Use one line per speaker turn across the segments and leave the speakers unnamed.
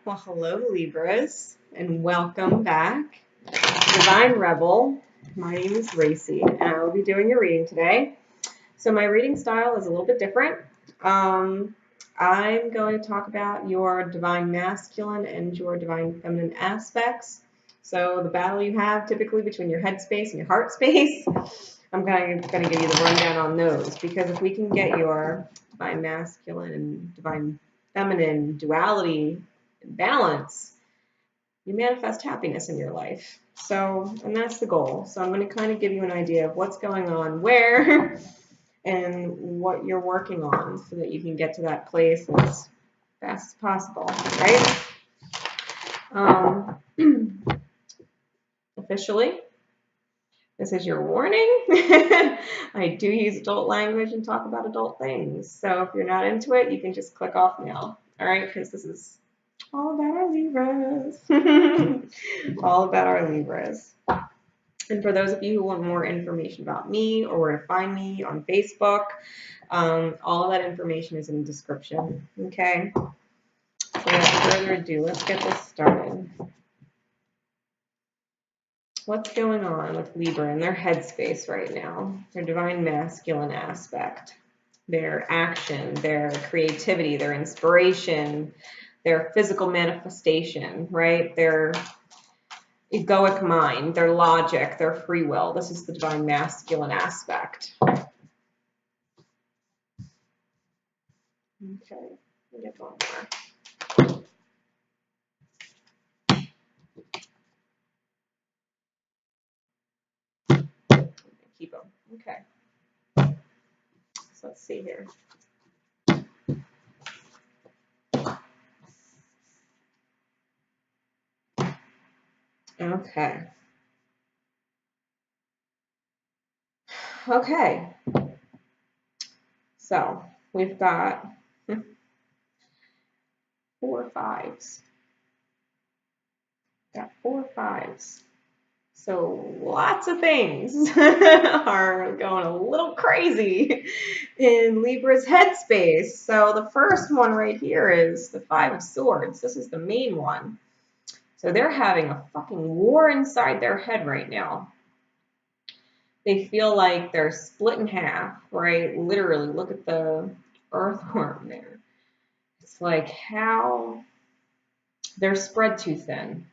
Well, hello, Libras, and welcome back to Divine Rebel. My name is Racy, and I will be doing your reading today. So my reading style is a little bit different. I'm going to talk about your divine masculine and your divine feminine aspects. So the battle you have typically between your head space and your heart space, I'm going to give you the rundown on those, because if we can get your divine masculine and divine feminine duality and balance, you manifest happiness in your life. So, and that's the goal. So I'm going to kind of give you an idea of what's going on where and what you're working on so that you can get to that place as fast as possible, right? Officially, this is your warning. I do use adult language and talk about adult things. So if you're not into it, you can just click off now. All right, because this is all about our Libras. All about our Libras. And for those of you who want more information about me or where to find me on Facebook, all of that information is in the description. Okay. So without further ado, let's get this started. What's going on with Libra in their headspace right now? Their divine masculine aspect, their action, their creativity, their inspiration, their physical manifestation, right? Their egoic mind, their logic, their free will. This is the divine masculine aspect. Okay, let me get one more. Keep them. Okay. So let's see here. Okay. Okay. So we've got 4 5s. Got 4 5s. So lots of things are going a little crazy in Libra's headspace. So the first one right here is the 5 of Swords. This is the main one. So they're having a fucking war inside their head right now. They feel like they're split in half, right? Literally, look at the earthworm there. It's like how they're spread too thin.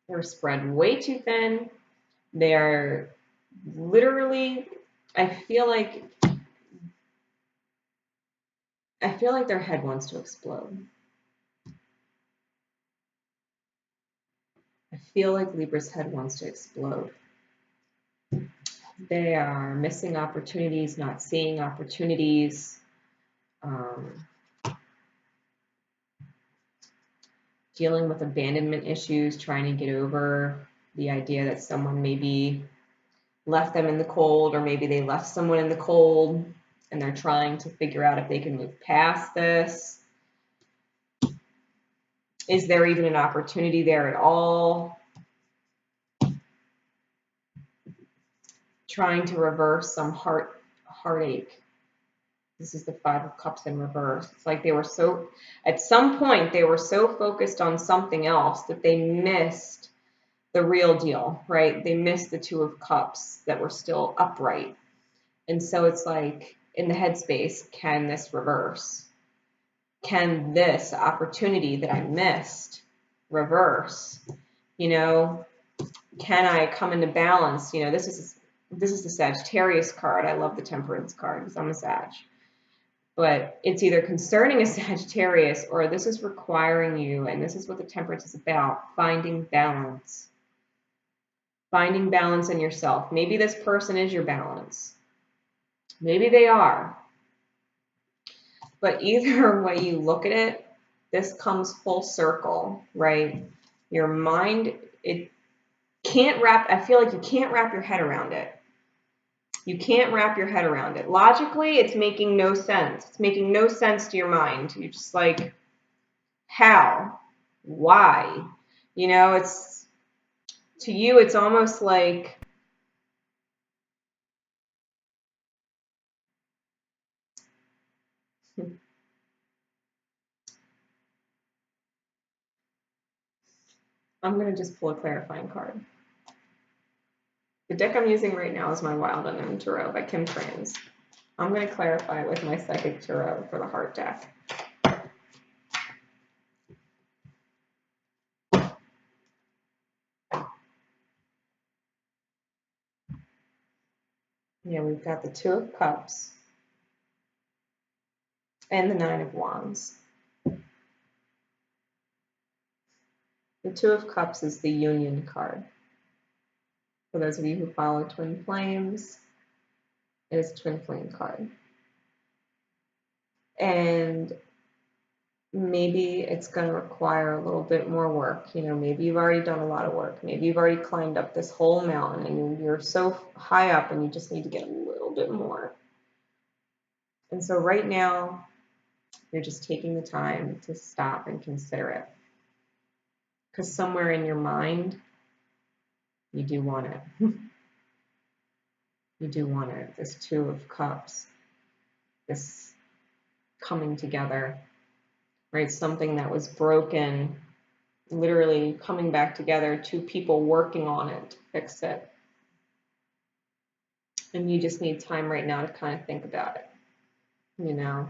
They're spread way too thin. They're literally, I feel like their head wants to explode. I feel like Libra's head wants to explode. They are missing opportunities, not seeing opportunities. Dealing with abandonment issues, trying to get over the idea that someone maybe left them in the cold, or maybe they left someone in the cold, and they're trying to figure out if they can move past this. Is there even an opportunity there at all? Trying to reverse some heartache. This is the 5 of Cups in reverse. It's like they were so, at some point, they were so focused on something else that they missed the real deal, right? They missed the 2 of Cups that were still upright. And so it's like, in the headspace, can this reverse? Can this opportunity that I missed reverse? You know, can I come into balance? You know, this is the Sagittarius card. I love the Temperance card because I'm a Sag. But it's either concerning a Sagittarius, or this is requiring you, and this is what the Temperance is about, finding balance. Finding balance in yourself. Maybe this person is your balance. Maybe they are. But either way you look at it, this comes full circle, right? Your mind, I feel like you can't wrap your head around it. You can't wrap your head around it. Logically, it's making no sense. It's making no sense to your mind. You're just like, how? Why? You know, it's, to you, it's almost like, I'm going to just pull a clarifying card. The deck I'm using right now is my Wild Unknown Tarot by Kim Trans. I'm going to clarify it with my Psychic Tarot for the Heart deck. Yeah, we've got the Two of Cups and the Nine of Wands. The Two of Cups is the Union card. For those of you who follow Twin Flames, it is a Twin Flame card. And maybe it's going to require a little bit more work. You know, maybe you've already done a lot of work. Maybe you've already climbed up this whole mountain and you're so high up and you just need to get a little bit more. And so right now, you're just taking the time to stop and consider it. Because somewhere in your mind, you do want it. You do want it. This Two of Cups, this coming together, right? Something that was broken, literally coming back together, two people working on it to fix it. And you just need time right now to kind of think about it. You know,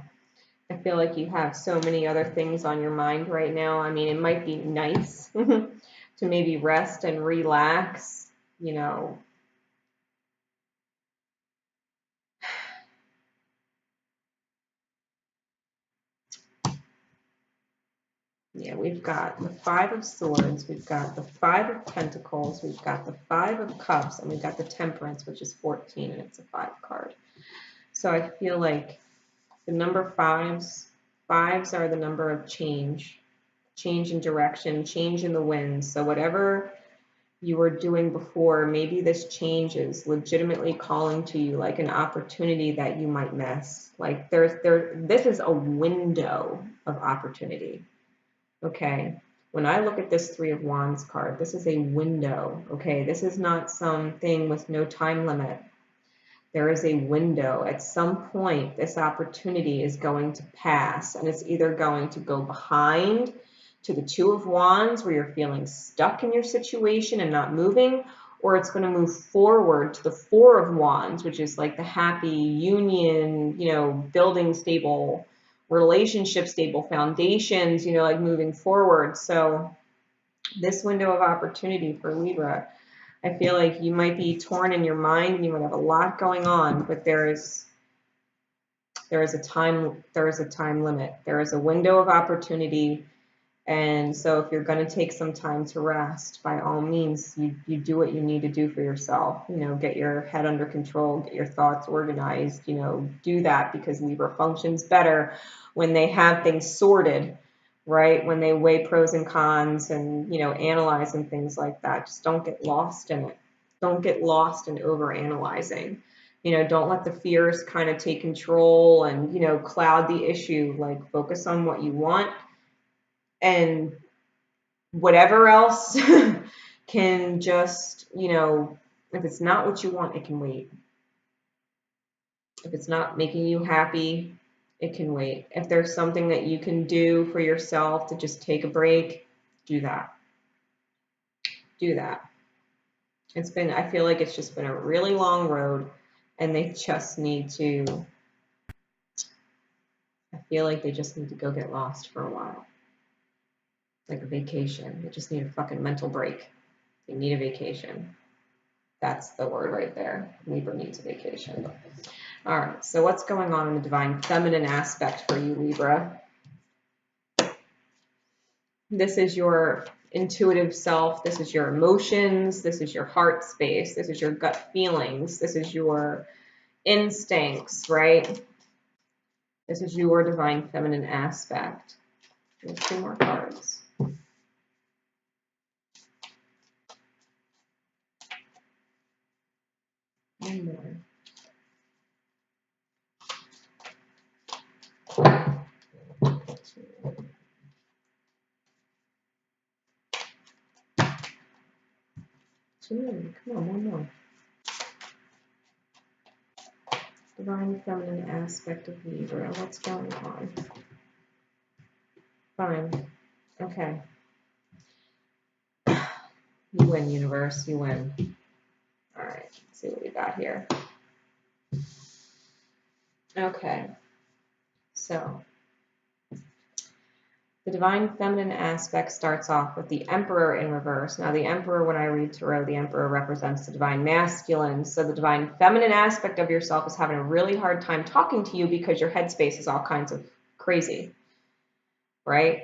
I feel like you have so many other things on your mind right now. I mean, it might be nice to maybe rest and relax, you know. Yeah, we've got the Five of Swords, we've got the Five of Pentacles, we've got the Five of Cups, and we've got the Temperance, which is 14, and it's a 5 card. So I feel like the number fives are the number of change in direction, change in the wind. So whatever you were doing before, maybe this change is legitimately calling to you like an opportunity that you might miss. Like this is a window of opportunity. Okay, when I look at this Three of Wands card, this is a window. Okay, this is not something with no time limit. There is a window. At some point, this opportunity is going to pass, and it's either going to go behind to the Two of Wands, where you're feeling stuck in your situation and not moving, or it's going to move forward to the Four of Wands, which is like the happy union, you know, building stable relationship, stable foundations, you know, like moving forward. So this window of opportunity for Libra, I feel like you might be torn in your mind and you might have a lot going on, but there is a time limit. There is a window of opportunity. And so if you're going to take some time to rest, by all means, you do what you need to do for yourself. You know, get your head under control, get your thoughts organized, you know, do that, because Libra functions better when they have things sorted, right? When they weigh pros and cons and, you know, analyze and things like that. Just don't get lost in it. Don't get lost in overanalyzing. You know, don't let the fears kind of take control and, you know, cloud the issue. Like, focus on what you want. And whatever else can just, you know, if it's not what you want, it can wait. If it's not making you happy, it can wait. If there's something that you can do for yourself to just take a break, do that. Do that. I feel like it's just been a really long road, and they just need to, I feel like they just need to go get lost for a while. Like a vacation. They just need a fucking mental break. They need a vacation. That's the word right there. Libra needs a vacation. All right, so what's going on in the divine feminine aspect for you, Libra? This is your intuitive self. This is your emotions. This is your heart space. This is your gut feelings. This is your instincts, right? This is your divine feminine aspect. There's 2 more cards. One more. Come on, one more. Divine feminine aspect of Libra. What's going on? Fine. Okay. You win, universe. You win. All right. Let's see what we got here. Okay. So the divine feminine aspect starts off with the Emperor in reverse. Now, the Emperor, when I read Tarot, the Emperor represents the divine masculine. So the divine feminine aspect of yourself is having a really hard time talking to you because your headspace is all kinds of crazy, right?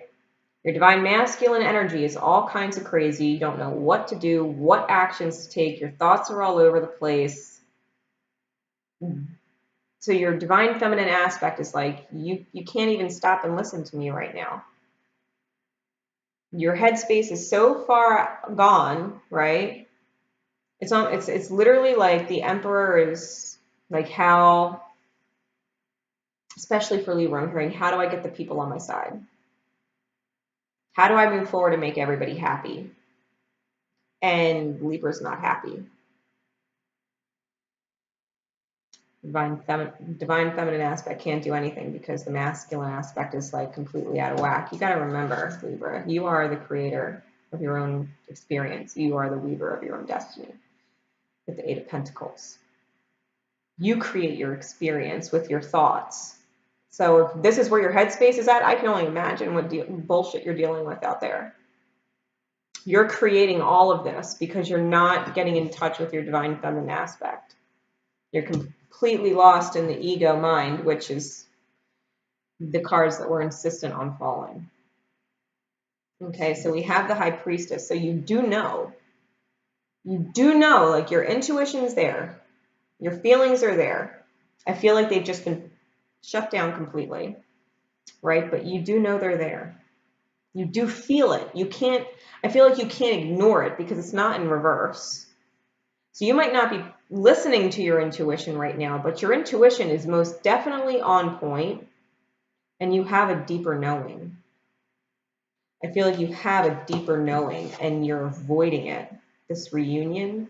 Your divine masculine energy is all kinds of crazy. You don't know what to do, what actions to take. Your thoughts are all over the place. So your divine feminine aspect is like, you can't even stop and listen to me right now. Your headspace is so far gone, right? It's literally like the Emperor is like, how, especially for Libra, I'm hearing, how do I get the people on my side? How do I move forward and make everybody happy? And Libra's not happy. Divine feminine aspect can't do anything because the masculine aspect is like completely out of whack. You got to remember, Libra, you are the creator of your own experience. You are the weaver of your own destiny with the Eight of Pentacles. You create your experience with your thoughts. So if this is where your headspace is at, I can only imagine what bullshit you're dealing with out there. You're creating all of this because you're not getting in touch with your divine feminine aspect. You're completely lost in the ego mind, which is the cards that we're insistent on falling. Okay, so we have the High Priestess. So you do know, like your intuition is there. Your feelings are there. I feel like they've just been shut down completely, right? But you do know they're there. You do feel it. I feel like you can't ignore it because it's not in reverse. So you might not be listening to your intuition right now, but your intuition is most definitely on point, and you have a deeper knowing. I feel like you have a deeper knowing and you're avoiding it. This reunion,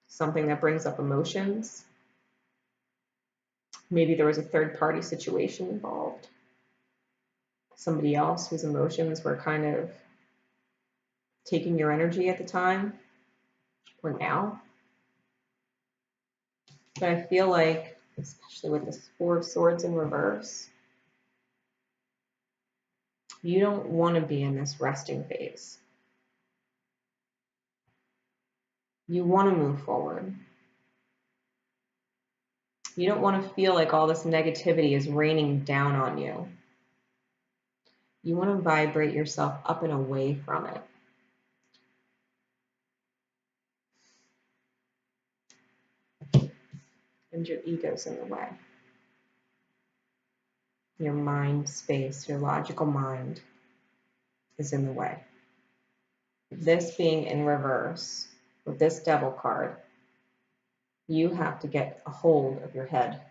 something that brings up emotions. Maybe there was a third-party situation involved. Somebody else whose emotions were kind of taking your energy at the time or now. But I feel like, especially with this Four of Swords in reverse, you don't want to be in this resting phase. You want to move forward. You don't want to feel like all this negativity is raining down on you. You want to vibrate yourself up and away from it. And your ego's in the way. Your mind space, your logical mind is in the way. This being in reverse, with this Devil card, you have to get a hold of your head.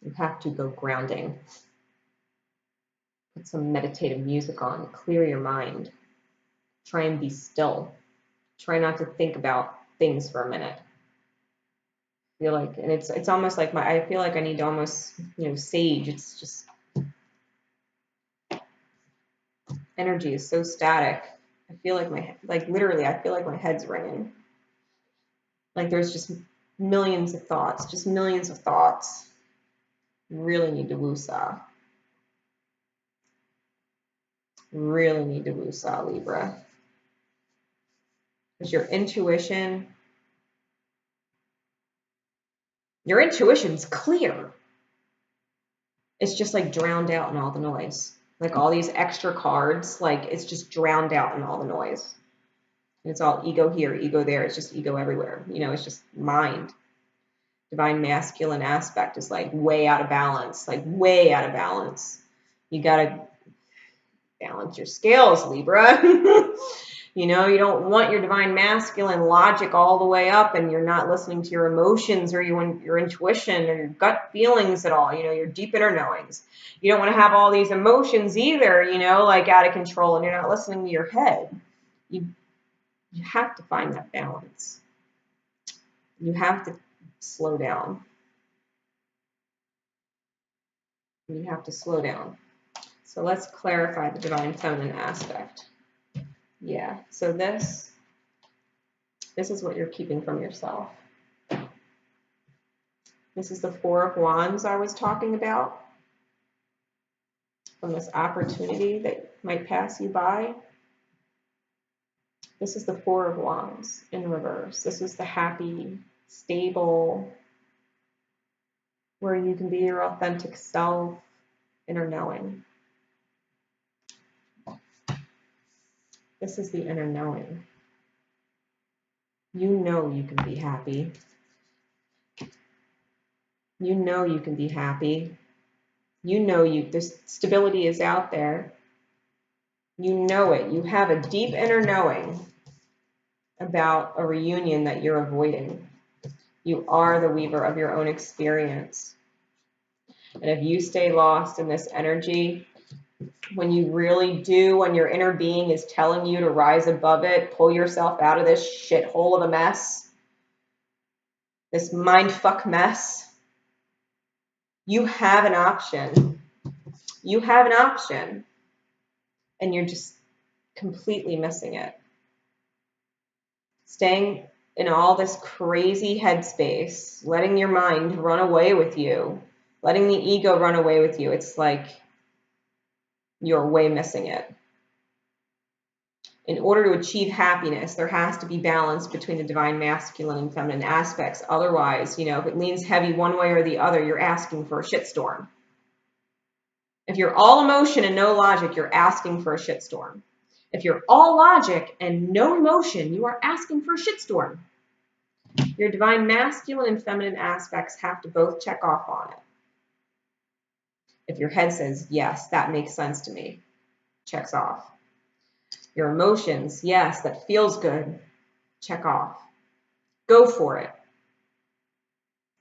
You have to go grounding. Put some meditative music on, clear your mind. Try and be still. Try not to think about things for a minute. I feel like, and it's almost like I feel like I need to almost, sage. It's just, energy is so static. I feel like literally, I feel like my head's ringing. Like there's just millions of thoughts, Really need to woosah. Really need to woosah, Libra. Because your intuition's clear. It's just like drowned out in all the noise. Like all these extra cards, like it's just drowned out in all the noise. And it's all ego here, ego there. It's just ego everywhere. It's just mind. Divine masculine aspect is like way out of balance, You got to balance your scales, Libra. You don't want your divine masculine logic all the way up and you're not listening to your emotions or your intuition or your gut feelings at all, your deep inner knowings. You don't want to have all these emotions either, like out of control, and you're not listening to your head. You have to find that balance. You have to slow down. You have to slow down. So let's clarify the divine feminine aspect. Yeah, so this is what you're keeping from yourself. This is the Four of Wands I was talking about, from this opportunity that might pass you by. This is the Four of Wands in reverse. This is the happy, stable, where you can be your authentic self, inner knowing. This is the inner knowing. You know you can be happy. You know you can be happy. You know this stability is out there. You know it. You have a deep inner knowing about a reunion that you're avoiding. You are the weaver of your own experience. And if you stay lost in this energy, when you really do, when your inner being is telling you to rise above it, pull yourself out of this shithole of a mess, this mindfuck mess, you have an option. You have an option. And you're just completely missing it. Staying in all this crazy headspace, letting your mind run away with you, letting the ego run away with you, it's like you're way missing it. In order to achieve happiness, there has to be balance between the divine masculine and feminine aspects. Otherwise, if it leans heavy one way or the other, you're asking for a shitstorm. If you're all emotion and no logic, you're asking for a shitstorm. If you're all logic and no emotion, you are asking for a shitstorm. Your divine masculine and feminine aspects have to both check off on it. If your head says, yes, that makes sense to me, checks off. Your emotions, yes, that feels good, check off. Go for it.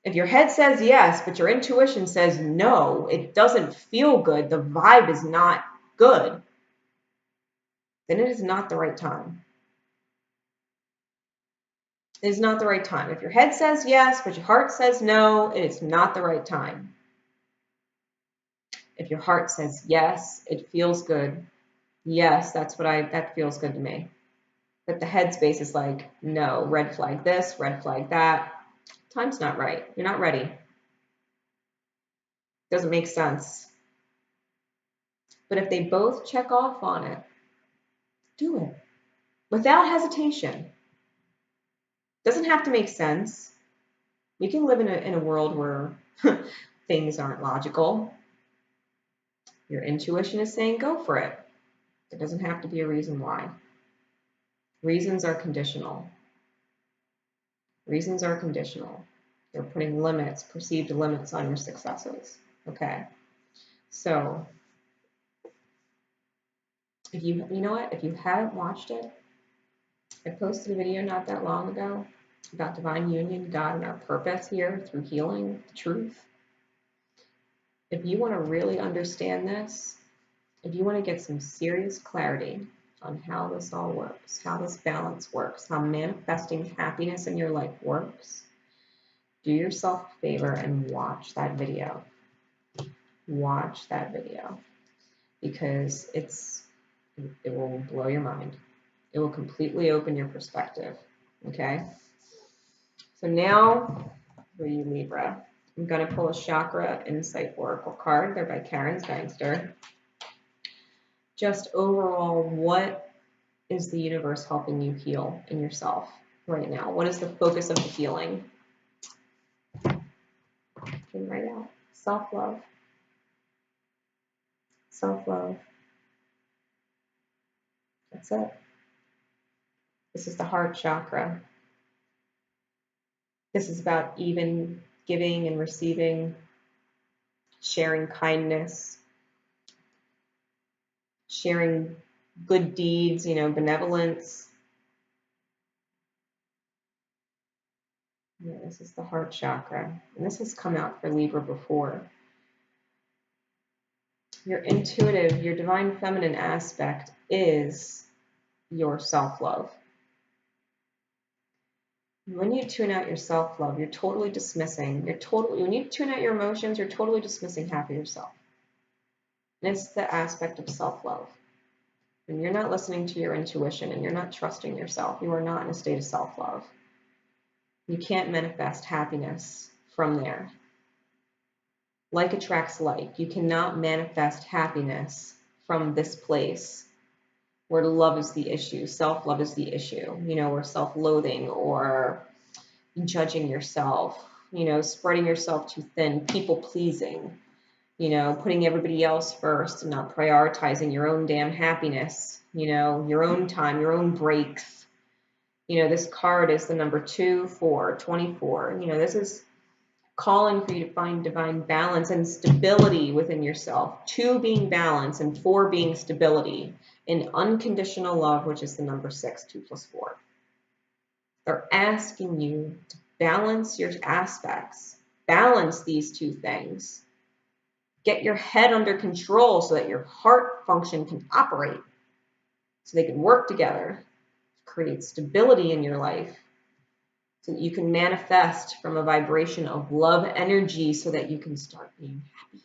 If your head says yes, but your intuition says no, it doesn't feel good, the vibe is not good, then it is not the right time. It is not the right time. If your head says yes, but your heart says no, it is not the right time. If your heart says yes, it feels good. Yes, that feels good to me. But the headspace is like, no, red flag this, red flag that. Time's not right. You're not ready. Doesn't make sense. But if they both check off on it, do it without hesitation. Doesn't have to make sense. You can live in a world where things aren't logical. Your intuition is saying go for it. There doesn't have to be a reason why. Reasons are conditional. Reasons are conditional. They're putting limits, perceived limits on your successes. Okay. So if you know what, if you haven't watched it, I posted a video not that long ago about divine union, God, and our purpose here through healing, truth. If you want to really understand this, if you want to get some serious clarity on how this all works, how this balance works, how manifesting happiness in your life works, do yourself a favor and watch that video. Watch that video, because it will blow your mind. It will completely open your perspective. Okay? So now, for you Libra, I'm going to pull a Chakra Insight Oracle card. They're by Karen Steinster. Just overall, what is the universe helping you heal in yourself right now? What is the focus of the healing? Can write out self-love. Self-love. That's it. This is the heart chakra. This is about even giving and receiving, sharing kindness, sharing good deeds, benevolence. Yeah, this is the heart chakra. And this has come out for Libra before. Your intuitive, your divine feminine aspect is your self-love. When you tune out your self-love, you're totally dismissing, when you tune out your emotions, you're totally dismissing half of yourself. And it's the aspect of self-love. When you're not listening to your intuition and you're not trusting yourself, you are not in a state of self-love. You can't manifest happiness from there. Like attracts like. You cannot manifest happiness from this place where love is the issue, self-love is the issue, or self-loathing or judging yourself, spreading yourself too thin, people-pleasing, putting everybody else first and not prioritizing your own damn happiness, your own time, your own breaks. This card is the number 2, 4, 24. This is calling for you to find divine balance and stability within yourself. 2 being balance and 4 being stability in unconditional love, which is the number 6, 2 plus 4. They're asking you to balance your aspects, balance these 2 things. Get your head under control so that your heart function can operate, so they can work together, create stability in your life, so that you can manifest from a vibration of love energy so that you can start being happy.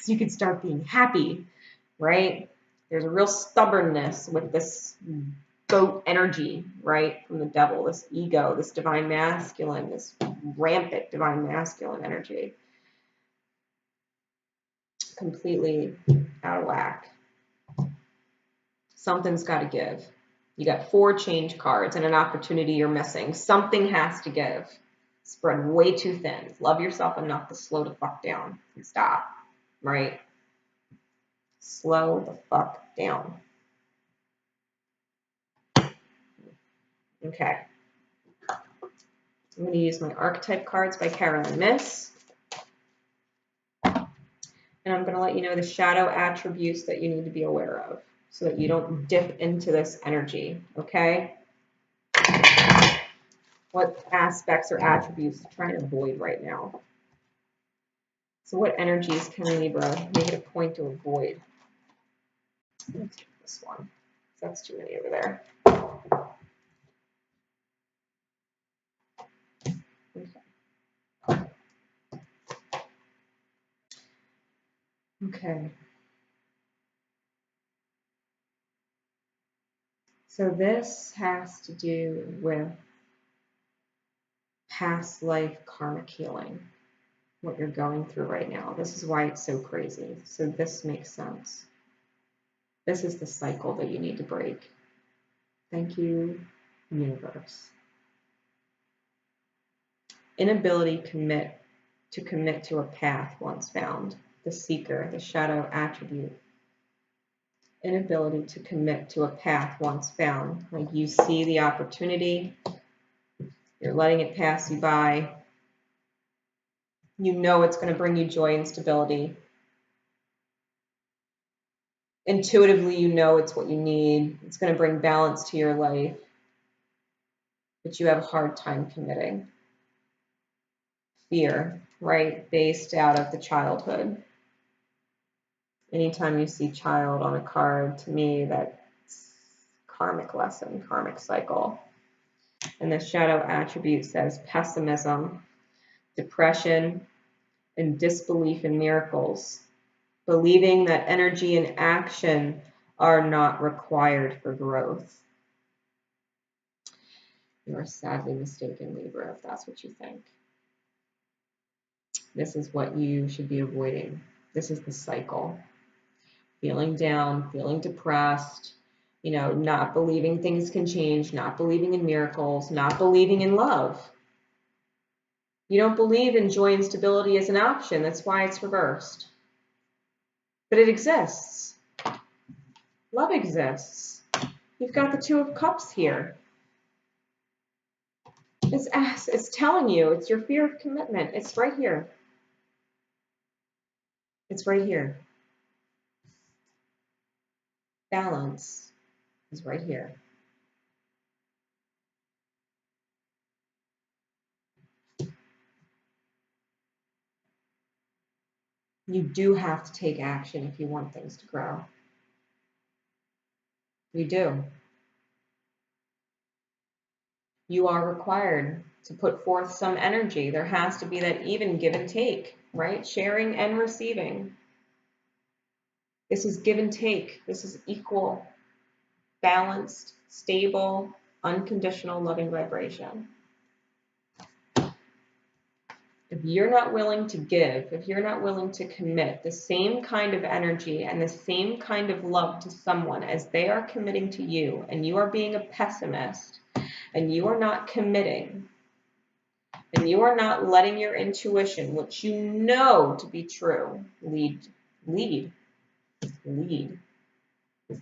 So you can start being happy, right? There's a real stubbornness with this goat energy, right? From the devil, this ego, this divine masculine, this rampant divine masculine energy. Completely out of whack. Something's got to give. You got 4 change cards and an opportunity you're missing. Something has to give. Spread way too thin. Love yourself enough to slow the fuck down and stop, right? Slow the fuck down. Okay. I'm going to use my archetype cards by Carolyn Miss. And I'm going to let you know the shadow attributes that you need to be aware of so that you don't dip into this energy, okay? What aspects or attributes I'm trying to avoid right now? So what energies can Libra make it a point to avoid? Let's take this one. That's too many over there. Okay. Okay. So this has to do with past life karmic healing, what you're going through right now. This is why it's so crazy. So this makes sense. This is the cycle that you need to break. Thank you, universe. Inability to commit to a path once found. The seeker, the shadow attribute. Inability to commit to a path once found. Like you see the opportunity, you're letting it pass you by. You know it's going to bring you joy and stability. Intuitively, you know it's what you need. It's going to bring balance to your life. But you have a hard time committing. Fear, right? Based out of the childhood. Anytime you see child on a card, to me, that's karmic lesson, karmic cycle. And the shadow attribute says pessimism, depression, and disbelief in miracles. Believing that energy and action are not required for growth. You are sadly mistaken, Libra, if that's what you think. This is what you should be avoiding. This is the cycle. Feeling down, feeling depressed, not believing things can change, not believing in miracles, not believing in love. You don't believe in joy and stability as an option. That's why it's reversed. But it exists. Love exists. You've got the 2 of Cups here. It's telling you, it's your fear of commitment. It's right here. It's right here. Balance is right here. You do have to take action if you want things to grow. You do. You are required to put forth some energy. There has to be that even give and take, right? Sharing and receiving. This is give and take. This is equal, balanced, stable, unconditional, loving vibration. If you're not willing to give, if you're not willing to commit the same kind of energy and the same kind of love to someone as they are committing to you, and you are being a pessimist, and you are not committing, and you are not letting your intuition, which you know to be true, lead,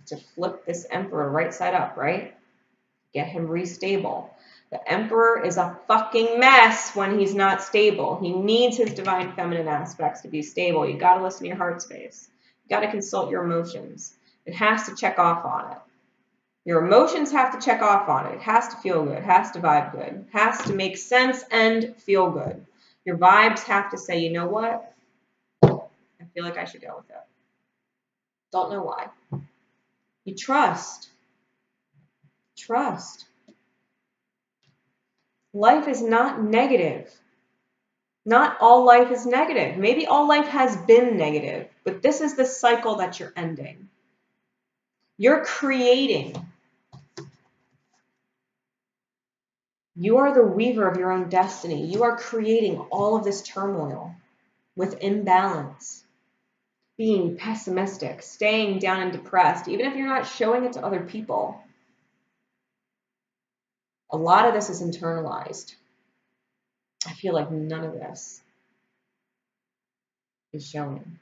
to flip this emperor right side up, right? Get him restable. The emperor is a fucking mess when he's not stable. He needs his divine feminine aspects to be stable. You got to listen to your heart space. You got to consult your emotions. It has to check off on it. Your emotions have to check off on it. It has to feel good. It has to vibe good. It has to make sense and feel good. Your vibes have to say, you know what? I feel like I should go with it. Don't know why. You trust. Trust. Life is not negative. Not all life is negative. Maybe all life has been negative, but this is the cycle that you're ending. You're creating. You are the weaver of your own destiny. You are creating all of this turmoil with imbalance, being pessimistic, staying down and depressed, even if you're not showing it to other people. A lot of this is internalized. I feel like none of this is showing.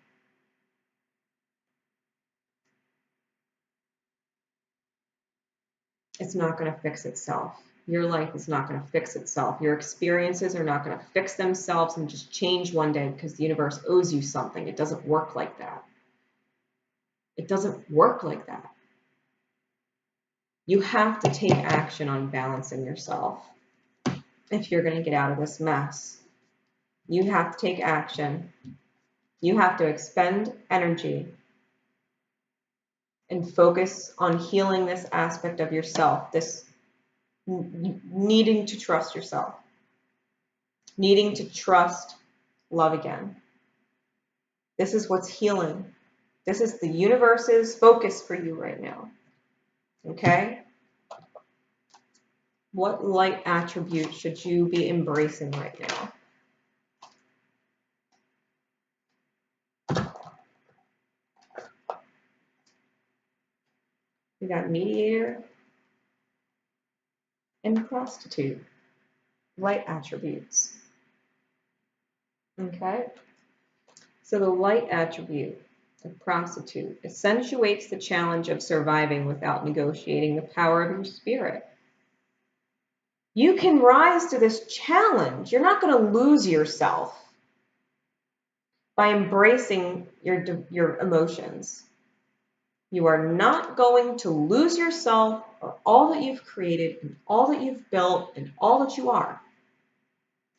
It's not going to fix itself. Your life is not going to fix itself. Your experiences are not going to fix themselves and just change one day because the universe owes you something. It doesn't work like that. It doesn't work like that. You have to take action on balancing yourself if you're going to get out of this mess. You have to take action. You have to expend energy and focus on healing this aspect of yourself, this needing to trust yourself, needing to trust love again. This is what's healing. This is the universe's focus for you right now. Okay? What light attribute should you be embracing right now? We got mediator and prostitute. Light attributes. Okay? So the light attribute of prostitute accentuates the challenge of surviving without negotiating the power of your spirit. You can rise to this challenge. You're not going to lose yourself by embracing your emotions. You are not going to lose yourself or all that you've created and all that you've built and all that you are.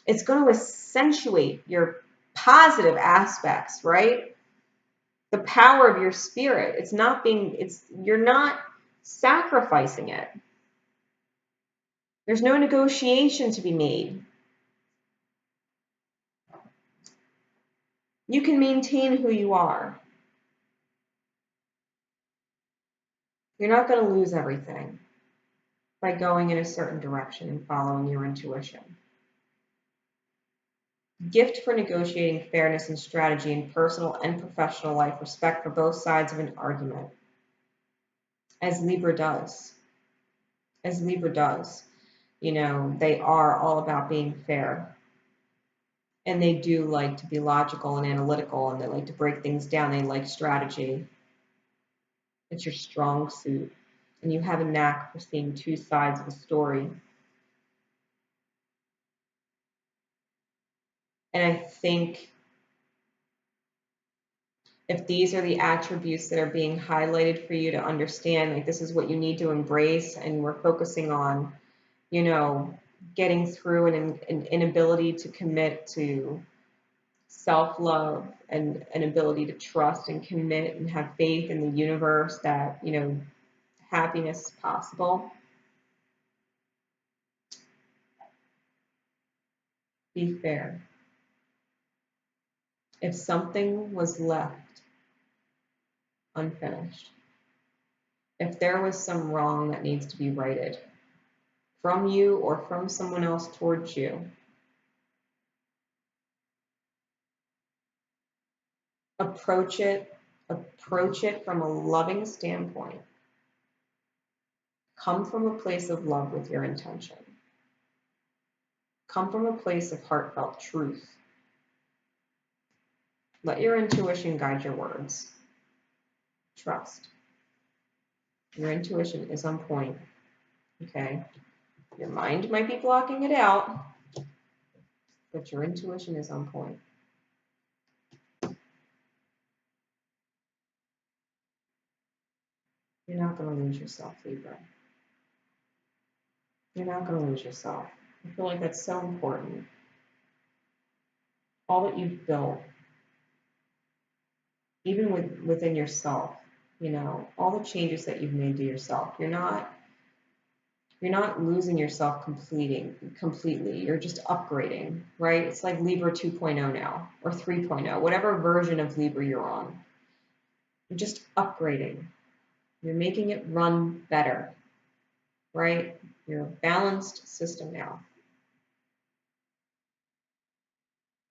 It's going to accentuate your positive aspects, right? The power of your spirit. You're not sacrificing it. There's no negotiation to be made. You can maintain who you are. You're not going to lose everything by going in a certain direction and following your intuition. Gift for negotiating fairness and strategy in personal and professional life, respect for both sides of an argument. As Libra does. As Libra does. You know, they are all about being fair. And they do like to be logical and analytical, and they like to break things down. They like strategy. It's your strong suit. And you have a knack for seeing two sides of a story. And I think if these are the attributes that are being highlighted for you to understand, like this is what you need to embrace, and we're focusing on, you know, getting through an inability to commit to self-love and an ability to trust and commit and have faith in the universe that, you know, happiness is possible. Be fair. If something was left unfinished. If there was some wrong that needs to be righted from you or from someone else towards you, approach it from a loving standpoint. Come from a place of love with your intention. Come from a place of heartfelt truth. Let your intuition guide your words. Trust. Your intuition is on point, okay? Your mind might be blocking it out, but your intuition is on point. You're not going to lose yourself, Libra. You're not going to lose yourself. I feel like that's so important. All that you've built, even within yourself, you know, all the changes that you've made to yourself, you're not losing yourself completely. You're just upgrading, right? It's like Libra 2.0 now, or 3.0, whatever version of Libra you're on. You're just upgrading. You're making it run better, right? You're a balanced system now.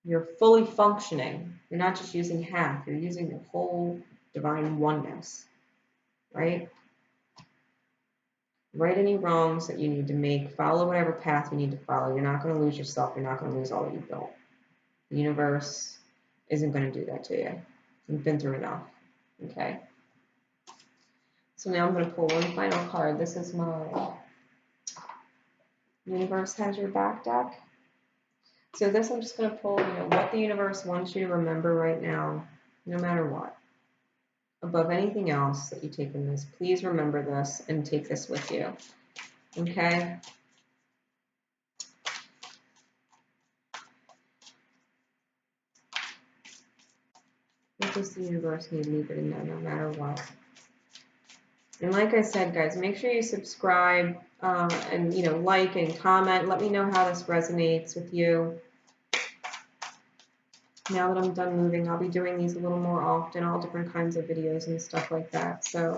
You're fully functioning. You're not just using half. You're using your whole divine oneness, right? Right any wrongs that you need to make. Follow whatever path you need to follow. You're not going to lose yourself. You're not going to lose all that you've built. The universe isn't going to do that to you. You've been through enough, okay? So now I'm going to pull one final card. This is my Universe Has Your Back deck. So this I'm just going to pull, you know, what the universe wants you to remember right now, no matter what. Above anything else that you take in this, please remember this and take this with you, okay? What does the universe need Libra to know, no matter what? And like I said, guys, make sure you subscribe and, you know, like and comment. Let me know how this resonates with you. Now that I'm done moving, I'll be doing these a little more often, all different kinds of videos and stuff like that. So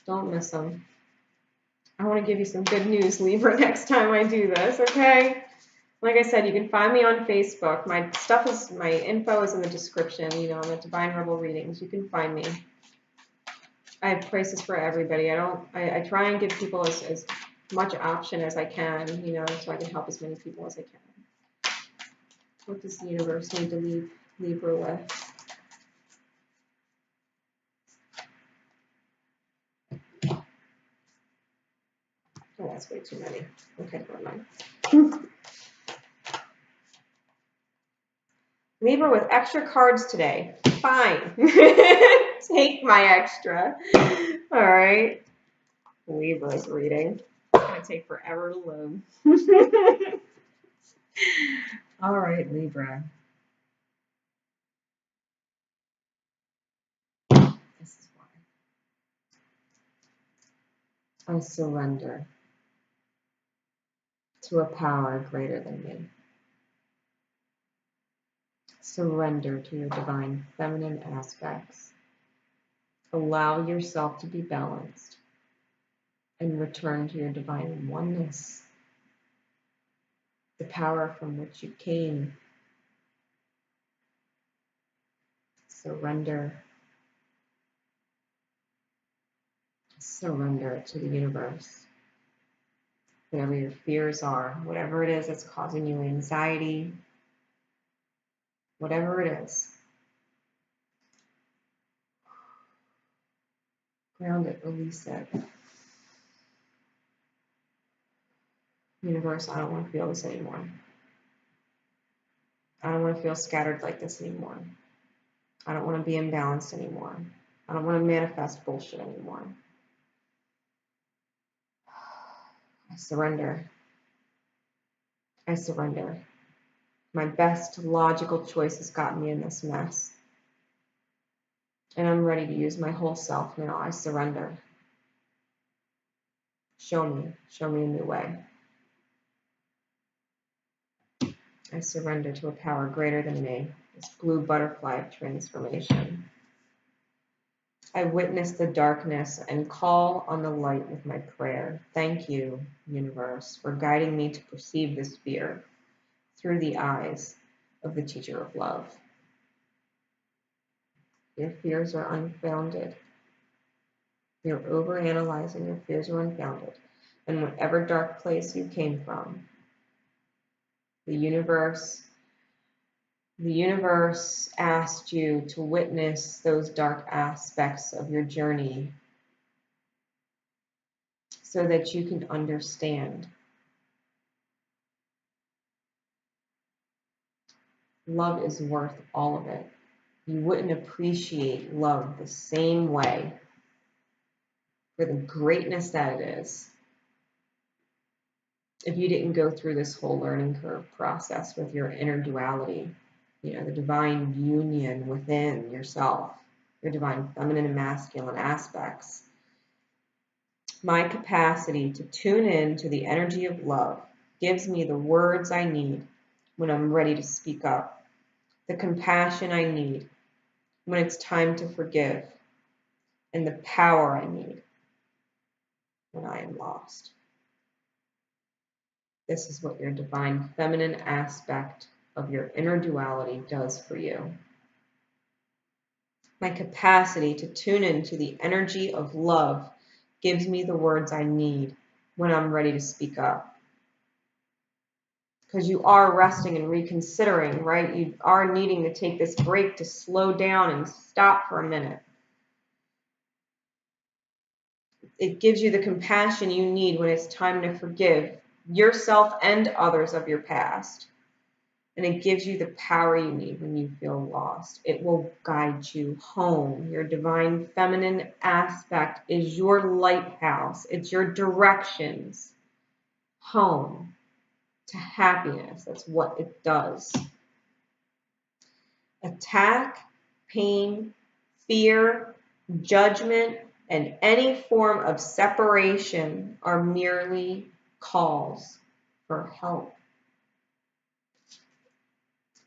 don't miss them. I want to give you some good news, Libra, next time I do this, okay? Like I said, you can find me on Facebook. My info is in the description, you know, I'm at Divine Rebel Readings. You can find me. I have prices for everybody. I try and give people as much option as I can, you know, so I can help as many people as I can. What does the universe need to leave Libra with? Oh, that's way too many. Okay, never mind. Libra with extra cards today. Fine. Take my extra. All right. Libra's reading. It's going to take forever to load. All right, Libra. This is why. I surrender to a power greater than me. Surrender to your divine feminine aspects. Allow yourself to be balanced and return to your divine oneness, the power from which you came. Surrender. Surrender to the universe. Whatever your fears are, whatever it is that's causing you anxiety, whatever it is. Ground it, release it. Universe, I don't want to feel this anymore. I don't want to feel scattered like this anymore. I don't want to be imbalanced anymore. I don't want to manifest bullshit anymore. I surrender. I surrender. My best logical choices got me in this mess. And I'm ready to use my whole self now. I surrender. Show me a new way. I surrender to a power greater than me, this blue butterfly of transformation. I witness the darkness and call on the light with my prayer. Thank you, universe, for guiding me to perceive this fear through the eyes of the teacher of love. Your fears are unfounded. You're overanalyzing. Your fears are unfounded. And whatever dark place you came from, the universe asked you to witness those dark aspects of your journey so that you can understand. Love is worth all of it. You wouldn't appreciate love the same way for the greatness that it is if you didn't go through this whole learning curve process with your inner duality, the divine union within yourself, your divine feminine and masculine aspects. My capacity to tune in to the energy of love gives me the words I need when I'm ready to speak up, the compassion I need when it's time to forgive, and the power I need when I am lost. This is what your divine feminine aspect of your inner duality does for you. My capacity to tune into the energy of love gives me the words I need when I'm ready to speak up. Because you are resting and reconsidering, right? You are needing to take this break to slow down and stop for a minute. It gives you the compassion you need when it's time to forgive yourself and others of your past. And it gives you the power you need when you feel lost. It will guide you home. Your divine feminine aspect is your lighthouse. It's your directions home to happiness. That's what it does. Attack, pain, fear, judgment, and any form of separation are merely calls for help.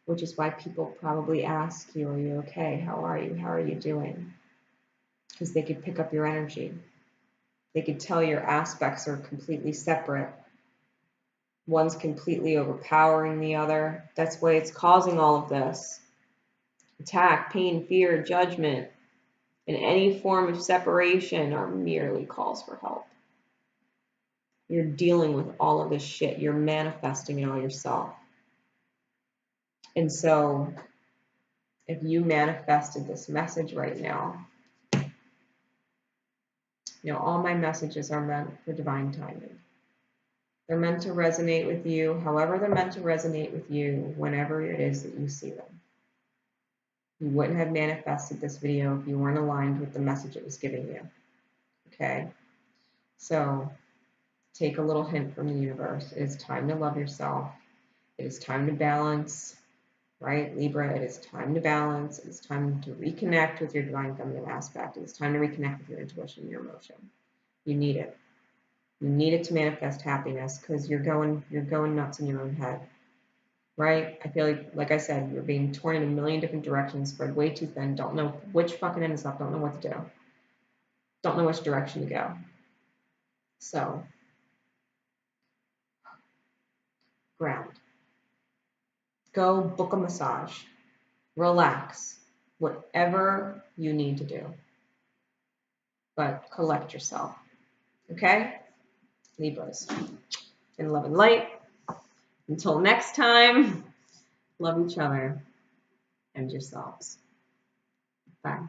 Which is why people probably ask you, are you okay? How are you? How are you doing? Because they could pick up your energy. They could tell your aspects are completely separate. One's completely overpowering the other. That's why it's causing all of this. Attack, pain, fear, judgment, and any form of separation are merely calls for help. You're dealing with all of this shit. You're manifesting it all yourself. And so, if you manifested this message right now, all my messages are meant for divine timing. They're meant to resonate with you, however they're meant to resonate with you, whenever it is that you see them. You wouldn't have manifested this video if you weren't aligned with the message it was giving you. Okay? So, take a little hint from the universe. It is time to love yourself. It is time to balance. Right, Libra, it is time to balance. It is time to reconnect with your divine feminine aspect. It is time to reconnect with your intuition and your emotion. You need it. You need it to manifest happiness because you're going nuts in your own head. Right? I feel like I said, you're being torn in a million different directions, spread way too thin, don't know which fucking end is up, don't know what to do. Don't know which direction to go. So, ground. Go book a massage. Relax. Whatever you need to do. But collect yourself. Okay? Libras. In love and light. Until next time, love each other and yourselves. Bye.